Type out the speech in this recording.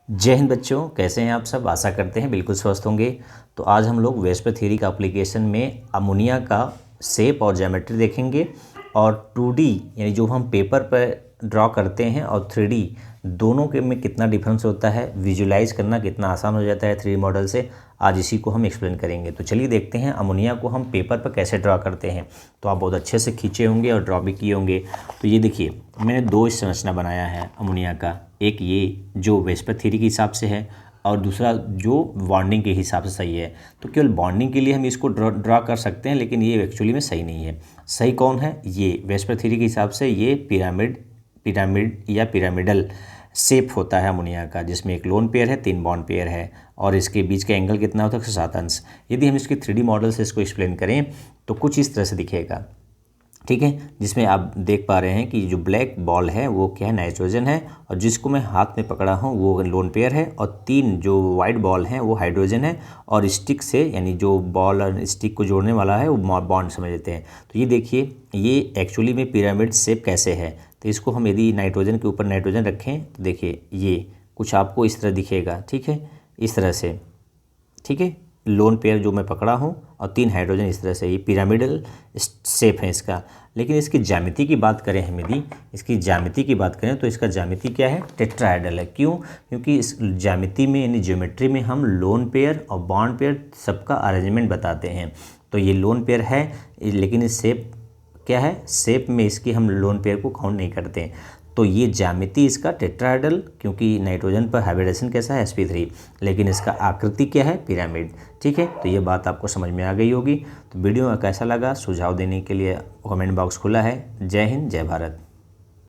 जय हिंद बच्चों, कैसे हैं आप सब। आशा करते हैं बिल्कुल स्वस्थ होंगे। तो आज हम लोग वेस्पर थ्योरी का एप्लीकेशन में अमोनिया का शेप और ज्योमेट्री देखेंगे और 2D यानी जो हम पेपर पर ड्रॉ करते हैं और 3D दोनों के में कितना डिफरेंस होता है, विजुलाइज करना कितना आसान हो जाता है 3D मॉडल से। आज इसी को हम एक्सप्लेन करेंगे। तो चलिए देखते हैं अमोनिया को हम पेपर पर कैसे ड्रॉ करते हैं। तो आप बहुत अच्छे से खींचे होंगे और ड्रॉ भी किए होंगे। तो ये देखिए, मैंने दो संरचना बनाया है अमोनिया का। एक ये जो वेस्पर थ्योरी के हिसाब से है और दूसरा जो बॉन्डिंग के हिसाब से सही है। तो केवल बॉन्डिंग के लिए हम इसको ड्रॉ कर सकते हैं, लेकिन ये एक्चुअली में सही नहीं है। सही कौन है? ये वेस्पर थ्योरी के हिसाब से ये पिरामिड या पिरामिडल शेप होता है अमोनिया का, जिसमें एक लोन पेयर है, 3 बॉन्ड पेयर है और इसके बीच का एंगल कितना होता है? 107 अंश। यदि हम इसके 3D मॉडल से इसको एक्सप्लेन करें तो कुछ इस तरह से दिखेगा, ठीक है। जिसमें आप देख पा रहे हैं कि जो ब्लैक बॉल है वो क्या है? नाइट्रोजन है, और जिसको मैं हाथ में पकड़ा हूँ वो लोन पेयर है, और 3 जो वाइट बॉल हैं वो हाइड्रोजन है, और स्टिक से यानी जो बॉल और स्टिक को जोड़ने वाला है वो बॉन्ड समझ लेते हैं। तो ये देखिए, ये एक्चुअली में पिरामिड शेप कैसे है। तो इसको हम यदि नाइट्रोजन के ऊपर नाइट्रोजन रखें तो देखिए ये कुछ आपको इस तरह दिखेगा, ठीक है, इस तरह से, ठीक है। लोन पेयर जो मैं पकड़ा हूँ और 3 हाइड्रोजन इस तरह से, ये पिरामिडल शेप है इसका। लेकिन इसकी ज्यामिति की बात करें हम, यदि इसकी ज्यामिति की बात करें तो इसका ज्यामिति क्या है? टेट्राहेड्रल है। क्यों? क्योंकि इस ज्यामिति में यानी ज्योमेट्री में हम लोन पेयर और बॉन्ड पेयर सबका अरेंजमेंट बताते हैं। तो ये लोन पेयर है, लेकिन इस शेप क्या है? शेप में इसकी हम लोन पेयर को काउंट नहीं करते। तो ये ज्यामिति इसका टेट्राहेड्रल, क्योंकि नाइट्रोजन पर हाइब्रिडेशन कैसा है? sp3, लेकिन इसका आकृति क्या है? पिरामिड, ठीक है। तो ये बात आपको समझ में आ गई होगी। तो वीडियो कैसा लगा, सुझाव देने के लिए कमेंट बॉक्स खुला है। जय हिंद, जय भारत।